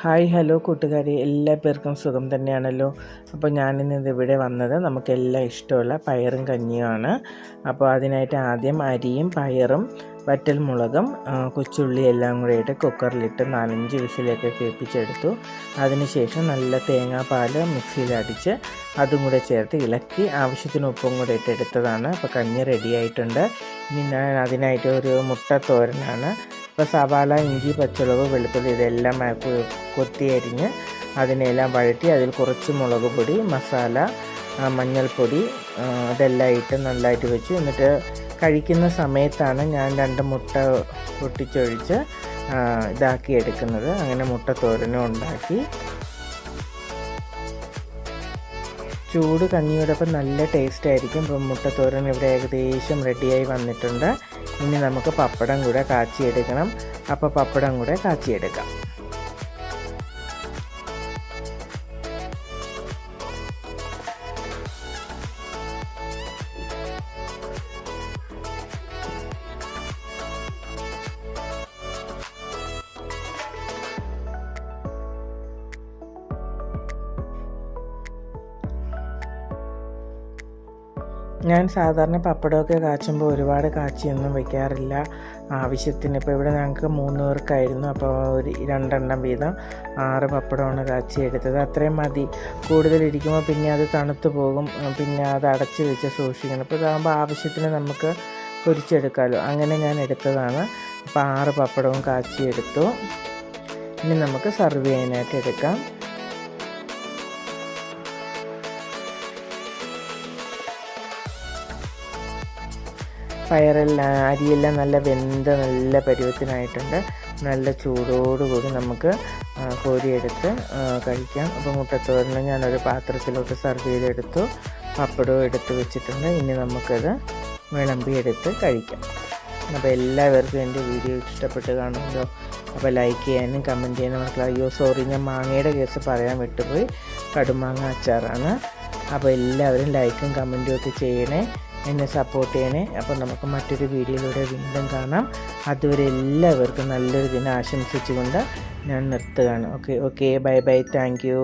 Hi hello കൂട്ടുകാരി, എല്ലാ പേർക്കും സുഖം തന്നെയാണല്ലോ. അപ്പോൾ ഞാനിന്ന് ഇവിടെ വന്നത് നമുക്കെല്ലാം ഇഷ്ടമുള്ള പയറും കഞ്ഞിയുമാണ്. അപ്പോൾ അതിനായിട്ട് ആദ്യം അരിയും പയറും വറ്റൽമുളകും കൊച്ചുള്ളി എല്ലാം കൂടെ ഇട്ട് കുക്കറിലിട്ട് 4-5 വിസിലൊക്കെ കേൾപ്പിച്ചെടുത്തു. അതിനുശേഷം നല്ല തേങ്ങാപ്പാൽ മിക്സിയിലടിച്ച് അതും കൂടെ ചേർത്ത് ഇളക്കി ആവശ്യത്തിന് ഉപ്പും കൂടെ ഇട്ടെടുത്തതാണ്. അപ്പോൾ കഞ്ഞി റെഡിയായിട്ടുണ്ട്. ഇനി ഞാൻ അതിനായിട്ട് ഒരു മുട്ട തോരനാണ്. ഇപ്പോൾ സവാള, ഇഞ്ചി, പച്ചമുളക്, വെളുത്തുള്ളി ഇതെല്ലാം കൊത്തി അരിഞ്ഞ് അതിനെല്ലാം വഴറ്റി അതിൽ കുറച്ച് മുളക് പൊടി, മസാല, മഞ്ഞൾപ്പൊടി ഇതെല്ലാം ഇട്ട് നല്ലതായിട്ട് വെച്ചു. എന്നിട്ട് കഴിക്കുന്ന സമയത്താണ് ഞാൻ 2 മുട്ട പൊട്ടിച്ചൊഴിച്ച് ഇതാക്കി എടുക്കുന്നത്. അങ്ങനെ മുട്ട തോരനും ഉണ്ടാക്കി. ചൂട് കഞ്ഞിയോടൊപ്പം നല്ല ടേസ്റ്റ് ആയിരിക്കും. ഇപ്പം മുട്ടത്തോരൻ ഇവിടെ ഏകദേശം റെഡിയായി വന്നിട്ടുണ്ട്. ഇനി നമുക്ക് പപ്പടം കൂടെ കാച്ചിയെടുക്കണം. അപ്പോൾ പപ്പടം കൂടെ കാച്ചിയെടുക്കാം. ഞാൻ സാധാരണ പപ്പടമൊക്കെ കാച്ചുമ്പോൾ ഒരുപാട് കാച്ചിയൊന്നും വയ്ക്കാറില്ല. ആവശ്യത്തിന് ഇപ്പോൾ ഇവിടെ ഞങ്ങൾക്ക് 3 പേർക്കായിരുന്നു. അപ്പോൾ ഒരു 2 എണ്ണം വീതം 6 പപ്പടമാണ് കാച്ചിയെടുത്തത്. അത്രയും മതി. കൂടുതലിരിക്കുമ്പോൾ പിന്നെ അത് തണുത്ത് പോകും. പിന്നെ അത് അടച്ച് വെച്ച് സൂക്ഷിക്കണം. ഇപ്പോൾ ഇതാകുമ്പോൾ ആവശ്യത്തിന് നമുക്ക് പൊരിച്ചെടുക്കാമല്ലോ. അങ്ങനെ ഞാൻ എടുത്തതാണ്. അപ്പോൾ 6 പപ്പടവും കാച്ചിയെടുത്തു. ഇനി നമുക്ക് സർവ് ചെയ്യാനായിട്ട് എടുക്കാം. അരിയെല്ലാം നല്ല നല്ല പരുവത്തിനായിട്ടുണ്ട്. നല്ല ചൂടോടുകൂടി നമുക്ക് കോരിയെടുത്ത് കഴിക്കാം. അപ്പോൾ മുട്ടത്തോരന് ഞാനൊരു പാത്രത്തിലോട്ട് സർവ് ചെയ്തെടുത്തു. പപ്പടവും എടുത്ത് വെച്ചിട്ടുണ്ട്. ഇനി നമുക്കത് വിളമ്പിയെടുത്ത് കഴിക്കാം. അപ്പോൾ എല്ലാവർക്കും എൻ്റെ വീഡിയോ ഇഷ്ടപ്പെട്ട് കാണുമല്ലോ. അപ്പോൾ ലൈക്ക് ചെയ്യാനും കമൻറ്റ് ചെയ്യാനും മറക്കില്ല. സോറി, ഞാൻ മാങ്ങയുടെ കേസ് പറയാൻ വിട്ടുപോയി. കടുമാങ്ങ അച്ചാറാണ്. അപ്പോൾ എല്ലാവരും ലൈക്കും കമൻറ്റും ഒക്കെ ചെയ്യണേ, എന്നെ സപ്പോർട്ട് ചെയ്യണേ. അപ്പോൾ നമുക്ക് മറ്റൊരു വീഡിയോയിലൂടെ വീണ്ടും കാണാം. അതുവരെ എല്ലാവർക്കും നല്ലൊരു ദിനം ആശംസിച്ചുകൊണ്ട് ഞാൻ നിർത്തുകയാണ്. Okay, bye, thank U.